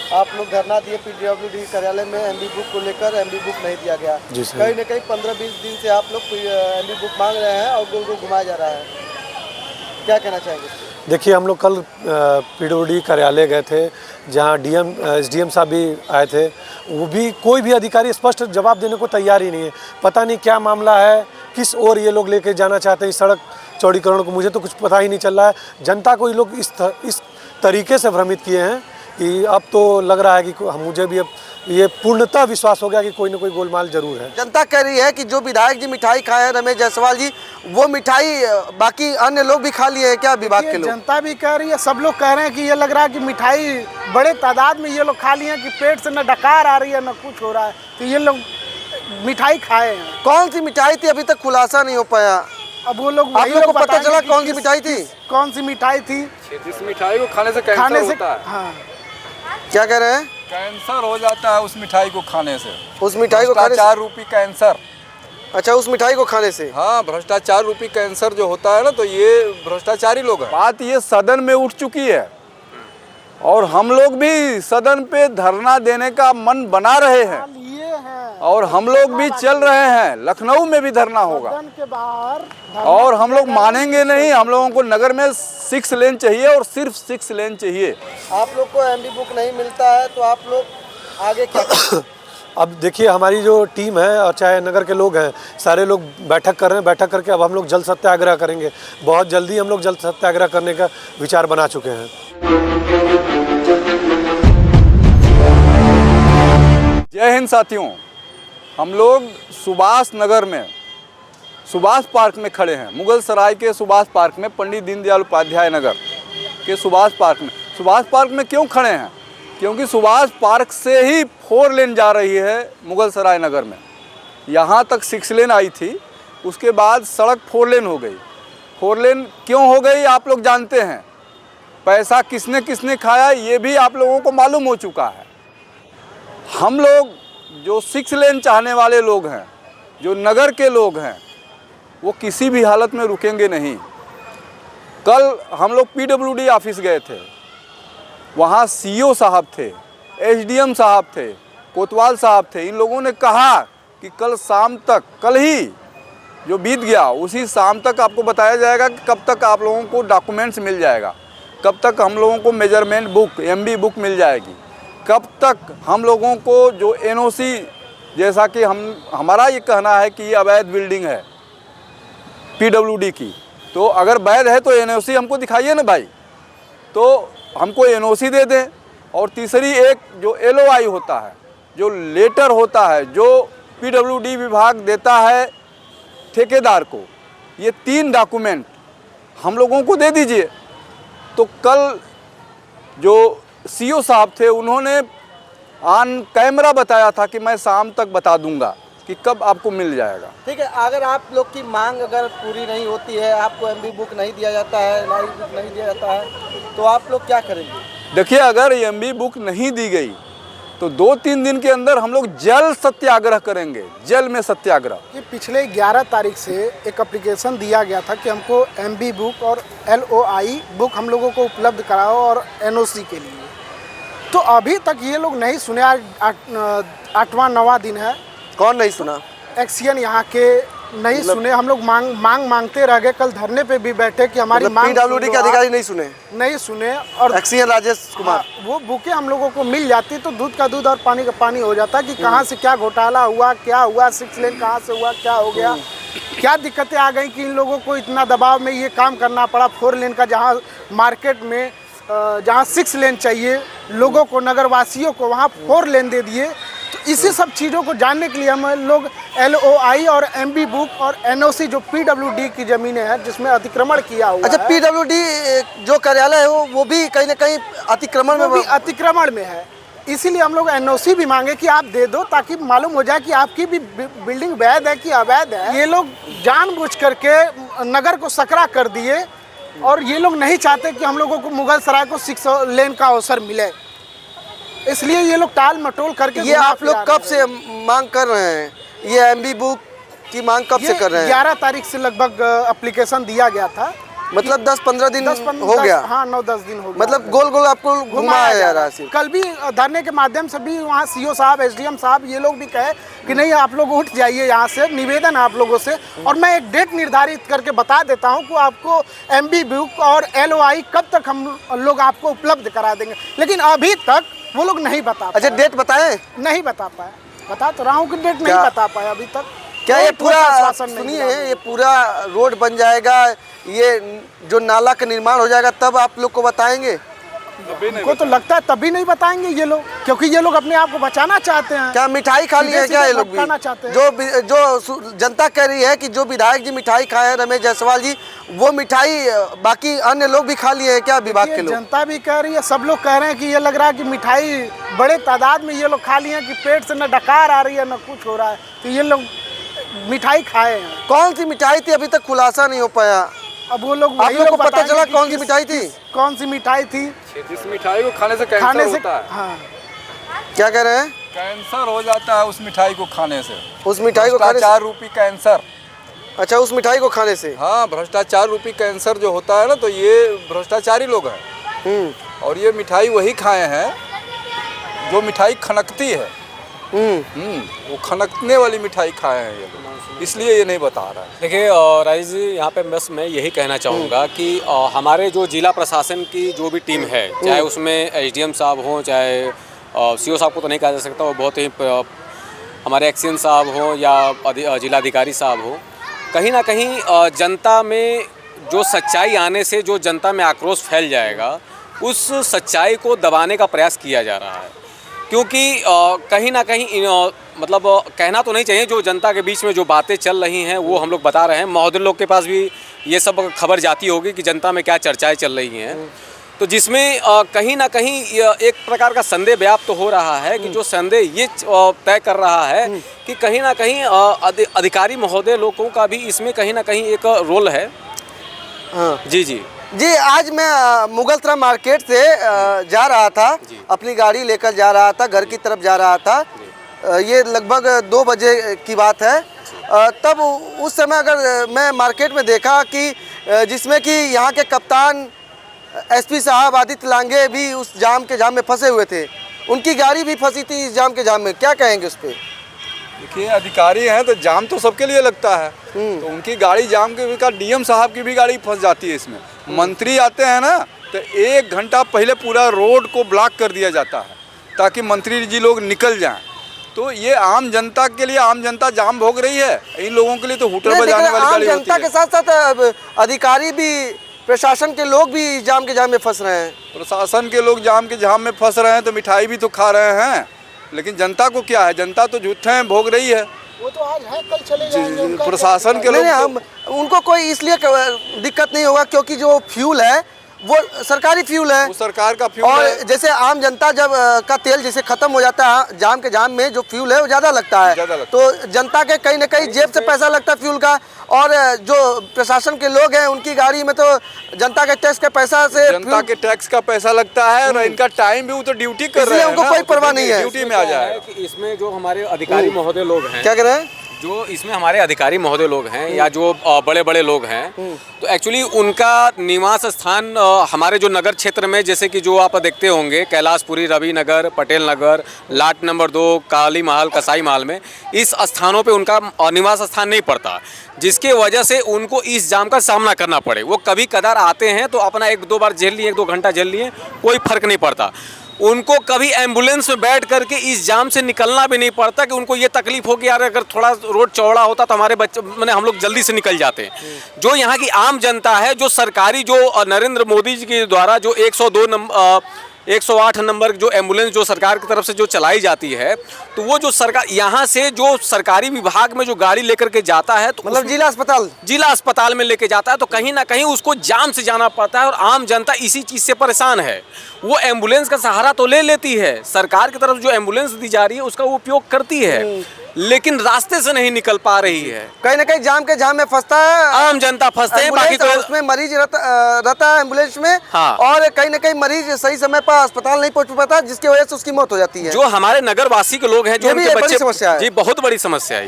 आप लोग धरना दिए पीडब्ल्यूडी कार्यालय में, एमबी बुक को लेकर एमबी बुक नहीं दिया गया। कहीं न कहीं 15-20 दिन से आप लोग एमबी बुक मांग रहे हैं और गोल गोल घुमाया जा रहा है, क्या कहना चाहेंगे? देखिए, हम लोग कल पीडब्ल्यूडी कार्यालय गए थे, जहां एसडीएम साहब भी आए थे। वो भी कोई भी अधिकारी स्पष्ट जवाब देने को तैयार ही नहीं है। पता नहीं क्या मामला है, किस ओर ये लोग लेके जाना चाहते हैं इस सड़क चौड़ीकरण को, मुझे तो कुछ पता ही नहीं चल रहा है। जनता को ये लोग इस तरीके से भ्रमित किए हैं कि अब तो लग रहा है कि मुझे भी अब ये पूर्णतः विश्वास हो गया कि कोई ना कोई गोलमाल जरूर है। जनता कह रही है कि जो विधायक जी मिठाई खाए हैं, रमेश जायसवाल जी, वो मिठाई बाकी अन्य लोग भी खा लिए हैं क्या विभाग के लोग? जनता भी कह रही है, सब लोग कह रहे हैं कि ये लग रहा है कि मिठाई बड़े तादाद में ये लोग खा लिए हैं कि पेट से न डकार आ रही है न कुछ हो रहा है, तो ये लोग मिठाई खाए हैं। कौन सी मिठाई थी अभी तक खुलासा नहीं हो पाया। अब वो लोग, आप लोग को पता चला कौन सी मिठाई थी? कौन सी मिठाई थी? जिस मिठाई को खाने से कैंसर होता है। हाँ। क्या कह रहे हैं? कैंसर हो जाता है उस मिठाई को खाने से। उस मिठाई को खाने से? भ्रष्टाचार रूपी कैंसर। अच्छा, उस मिठाई को खाने से? हाँ, भ्रष्टाचार रूपी कैंसर जो होता है ना, तो ये भ्रष्टाचारी लोग हैं। बात ये सदन में उठ चुकी है और हम लोग भी सदन पे धरना देने का मन बना रहे हैं और हम लोग भी चल रहे हैं। लखनऊ में भी धरना होगा के बाहर और हम लोग मानेंगे नहीं। हम लोगों को नगर में 6 लेन चाहिए और सिर्फ 6 लेन चाहिए। आप लोग को एमबी बुक नहीं मिलता है तो आप लोग आगे क्या करें? अब देखिए, हमारी जो टीम है और चाहे नगर के लोग हैं, सारे लोग बैठक कर रहे हैं। बैठक करके अब हम लोग जल सत्याग्रह करेंगे। बहुत जल्दी हम लोग जल सत्याग्रह करने का विचार बना चुके हैं। जय हिंद साथियों, हम लोग सुभाष नगर में सुभाष पार्क में खड़े हैं। मुगल सराय के सुभाष पार्क में, पंडित दीनदयाल उपाध्याय नगर के सुभाष पार्क में। सुभाष पार्क में क्यों खड़े हैं? क्योंकि सुभाष पार्क से ही 4 लेन जा रही है मुगल सराय नगर में। यहाँ तक 6 लेन आई थी, उसके बाद सड़क 4 लेन हो गई। 4 लेन क्यों हो गई आप लोग जानते हैं। पैसा किसने किसने खाया ये भी आप लोगों को मालूम हो चुका है। हम लोग जो 6 लेन चाहने वाले लोग हैं, जो नगर के लोग हैं, वो किसी भी हालत में रुकेंगे नहीं। कल हम लोग पीडब्ल्यूडी ऑफिस गए थे, वहाँ सीईओ साहब थे, एसडीएम साहब थे, कोतवाल साहब थे। इन लोगों ने कहा कि कल शाम तक, कल ही जो बीत गया उसी शाम तक आपको बताया जाएगा कि कब तक आप लोगों को डॉक्यूमेंट्स मिल जाएगा, कब तक हम लोगों को मेजरमेंट बुक, एमबी बुक मिल जाएगी, कब तक हम लोगों को जो एनओसी, जैसा कि हमारा ये कहना है कि ये अवैध बिल्डिंग है पीडब्ल्यूडी की, तो अगर वैध है तो एनओसी हमको दिखाइए ना भाई, तो हमको एनओसी दे दें। और तीसरी एक जो एलओआई होता है, जो लेटर होता है, जो पीडब्ल्यूडी विभाग देता है ठेकेदार को, ये 3 डॉक्यूमेंट हम लोगों को दे दीजिए। तो कल जो सीईओ साहब थे उन्होंने ऑन कैमरा बताया था कि मैं शाम तक बता दूंगा कि कब आपको मिल जाएगा। ठीक है, अगर आप लोग की मांग अगर पूरी नहीं होती है, आपको एमबी बुक नहीं दिया जाता है, एनआई बुक नहीं दिया जाता है, तो आप लोग क्या करेंगे? देखिए, अगर एमबी बुक नहीं दी गई तो 2-3 दिन के अंदर हम लोग जल सत्याग्रह करेंगे। जल में सत्याग्रह। कि पिछले 11 तारीख से एक एप्लीकेशन दिया गया था कि हमको एमबी बुक और एलओआई बुक हम लोगों को उपलब्ध कराओ और एनओसी के लिए, तो अभी तक ये लोग नहीं सुने। आज 8वां-9वां दिन है। कौन नहीं सुना? एक्सियन यहाँ के नहीं सुने। हम लोग मांगते रह गए। कल धरने पे भी बैठे कि हमारी मांग, पीडब्ल्यूडी के अधिकारी नहीं सुने और एक्सियन राजेश कुमार, वो बुकें हम लोगों को मिल जाती तो दूध का दूध और पानी का पानी हो जाता कि कहाँ से क्या घोटाला हुआ, क्या हुआ, 6 लेन कहाँ से हुआ, क्या हो गया, क्या दिक्कतें आ गई कि इन लोगों को इतना दबाव में ये काम करना पड़ा। 4 लेन का जहाँ मार्केट में जहाँ 6 लेन चाहिए लोगों को, नगरवासियों को, वहाँ 4 लेन दे दिए। तो इसी सब चीज़ों को जानने के लिए हम लोग एलओआई और एमबी बुक और एनओसी, जो पीडब्ल्यूडी की ज़मीनें हैं जिसमें अतिक्रमण किया हुआ अच्छा, पीडब्ल्यूडी जो कार्यालय है वो भी कहीं ना कहीं अतिक्रमण में है। इसीलिए हम लोग एनओसी भी मांगे कि आप दे दो, ताकि मालूम हो जाए कि आपकी भी बिल्डिंग वैध है कि अवैध है। ये लोग जानबूझ करके नगर को सकरा कर दिए और ये लोग नहीं चाहते कि हम लोगों को मुगल सराय को 6 लेन का अवसर मिले, इसलिए ये लोग टाल मटोल करके। ये आप लोग कब से मांग कर रहे हैं? ये एमबी बुक की मांग कब से कर रहे हैं? 11 तारीख से लगभग एप्लीकेशन दिया गया था मतलब 10-15 दिन हो गया। हाँ 9-10 दिन हो गया। मतलब गोल गोल आपको घुमाया जा रहा है। कल भी धरने के माध्यम से भी वहाँ सीओ साहब, एसडीएम साहब ये लोग भी कहे कि नहीं आप लोग उठ जाइए यहाँ से, निवेदन है आप लोगों से। और मैं एक डेट निर्धारित करके बता देता हूँ कि आपको एमबी बुक और LOI कब तक हम लोग आपको उपलब्ध करा देंगे, लेकिन अभी तक वो लोग नहीं बता पाए। अच्छा डेट बताए? नहीं बता पाए, बता तो रहा हूँ कि डेट नहीं बता पाए अभी तक। क्या ये पूरा सुनिए, ये पूरा रोड बन जाएगा, ये जो नाला का निर्माण हो जाएगा तब आप लोग को बताएंगे? को तो लगता है तभी नहीं बताएंगे ये लोग, क्योंकि ये लोग अपने आप को बचाना चाहते हैं। क्या मिठाई खा ली है क्या ये लोग भी? जो जनता कह रही है कि जो विधायक जी मिठाई खाए हैं, रमेश जायसवाल जी, वो मिठाई बाकी अन्य लोग भी खा लिए हैं क्या विभाग के लोग? जनता भी कह रही है, सब लोग कह रहे हैं कि ये लग रहा है कि मिठाई बड़े तादाद में ये लोग खा लिए हैं कि पेट से न डकार आ रही है न कुछ हो रहा है, तो ये लोग मिठाई खाए हैं। कौन सी मिठाई थी अभी तक खुलासा नहीं हो पाया। अब वो लोग, आप लोग को पता चला कौन सी मिठाई थी? कौन सी मिठाई थी? जिस मिठाई को खाने से कैंसर होता है। हाँ। क्या कह रहे हैं? कैंसर हो जाता है उस मिठाई को खाने से। उस मिठाई को खाने से? 4 रूपी कैंसर। अच्छा, उस मिठाई को खाने से? हाँ, भ्रष्टाचार रूपी कैंसर जो होता है ना, तो ये भ्रष्टाचारी लोग हैं। और ये मिठाई वही खाए हैं जो मिठाई खनकती है। वो खनकने वाली मिठाई खाए हैं ये, इसलिए ये नहीं बता रहा है। देखिए राजेश जी, यहाँ पे बस मैं यही कहना चाहूँगा कि हमारे जो जिला प्रशासन की जो भी टीम है, चाहे उसमें एसडीएम साहब हों, चाहे सीओ साहब को तो नहीं कहा जा सकता, वो बहुत ही हमारे एक्सीएन साहब हों या जिलाधिकारी साहब हों, कहीं ना कहीं जनता में जो सच्चाई आने से जो जनता में आक्रोश फैल जाएगा, उस सच्चाई को दबाने का प्रयास किया जा रहा है। क्योंकि कहीं ना कहीं मतलब कहना तो नहीं चाहिए, जो जनता के बीच में जो बातें चल रही हैं वो हम लोग बता रहे हैं। महोदय लोग के पास भी ये सब खबर जाती होगी कि जनता में क्या चर्चाएं चल रही हैं, तो जिसमें कहीं ना कहीं एक प्रकार का संदेह व्याप्त हो रहा है कि जो संदेह ये तय कर रहा है कि कहीं ना कहीं अधिकारी महोदय लोगों का भी इसमें कहीं ना कहीं एक रोल है। जी जी जी, आज मैं मुगलसराय मार्केट से जा रहा था, अपनी गाड़ी लेकर जा रहा था, घर की तरफ जा रहा था। ये लगभग 2 बजे की बात है। तब उस समय अगर मैं मार्केट में देखा कि जिसमें कि यहाँ के कप्तान एसपी साहब आदित्य लांगे भी उस जाम में फंसे हुए थे, उनकी गाड़ी भी फंसी थी इस जाम में। क्या कहेंगे उस पर? देखिए, अधिकारी हैं तो जाम तो सबके लिए लगता है, तो उनकी गाड़ी जाम के डीएम साहब की भी गाड़ी फंस जाती है इसमें। मंत्री आते हैं ना, तो 1 घंटा पहले पूरा रोड को ब्लॉक कर दिया जाता है ताकि मंत्री जी लोग निकल जाएं। तो ये आम जनता के लिए, आम जनता जाम भोग रही है, इन लोगों के लिए तो हुटर बजाने वाली गाड़ी होती है। आम जनता के साथ साथ अधिकारी भी, प्रशासन के लोग भी जाम में फंस रहे हैं। प्रशासन के लोग जाम में फंस रहे हैं तो मिठाई भी तो खा रहे हैं, लेकिन जनता को क्या है? जनता तो झूठे भोग रही है। वो तो आज है, कल चले जाएंगे। प्रशासन के लोग हम उनको कोई इसलिए दिक्कत नहीं होगा क्योंकि जो फ्यूल है वो सरकारी फ्यूल है, वो सरकार का फ्यूल और है। जैसे आम जनता जब का तेल जैसे खत्म हो जाता है, जाम में जो फ्यूल है वो ज़्यादा लगता है, तो जनता के कहीं ना कहीं जेब से पैसा लगता है फ्यूल का। और जो प्रशासन के लोग हैं उनकी गाड़ी में तो जनता के टैक्स के पैसा से, जनता के टैक्स का पैसा लगता है, और इनका टाइम भी वो तो ड्यूटी कर रहे हैं, उनको कोई परवाह नहीं है, ड्यूटी में आ जाए। इसमें जो हमारे अधिकारी महोदय लोग हैं, क्या कह रहे हैं, जो इसमें हमारे अधिकारी महोदय लोग हैं या जो बड़े बड़े लोग हैं, तो एक्चुअली उनका निवास स्थान हमारे जो नगर क्षेत्र में, जैसे कि जो आप देखते होंगे कैलाशपुरी, रवि नगर, पटेल नगर, लाट नंबर 2, काली महल, कसाई महल में, इस स्थानों पे उनका निवास स्थान नहीं पड़ता, जिसके वजह से उनको इस जाम का सामना करना पड़े। वो कभी कदार आते हैं तो अपना 1-2 बार झेल लिए, 1-2 घंटा झेल लिए, कोई फर्क नहीं पड़ता। उनको कभी एम्बुलेंस में बैठ करके इस जाम से निकलना भी नहीं पड़ता कि उनको ये तकलीफ हो कि यार अगर थोड़ा रोड चौड़ा होता तो हमारे बच्चे मैंने हम लोग जल्दी से निकल जाते। जो यहाँ की आम जनता है, जो सरकारी, जो नरेंद्र मोदी जी के द्वारा जो 108 नंबर जो एम्बुलेंस जो सरकार की तरफ से जो चलाई जाती है, तो वो जो सरकार यहाँ से जो सरकारी विभाग में जो गाड़ी लेकर के जाता है, तो मतलब जिला अस्पताल में लेके जाता है, तो कहीं ना कहीं उसको जाम से जाना पड़ता है। और आम जनता इसी चीज़ से परेशान है। वो एम्बुलेंस का सहारा तो ले लेती है, सरकार की तरफ जो एम्बुलेंस दी जा रही है उसका वो उपयोग करती है, लेकिन रास्ते से नहीं निकल पा रही है। कहीं ना कहीं जाम में फंसता है, आम जनता फंसते हैं। बाकी तो उसमें मरीज रहता है एम्बुलेंस में, हाँ। और कहीं ना कहीं मरीज सही समय पर अस्पताल नहीं पहुंच पाता, जिसकी वजह से उसकी मौत हो जाती है। जो हमारे नगर वासी के लोग हैं, जो उनके बच्चे, समस्या है जी बहुत बड़ी समस्या है।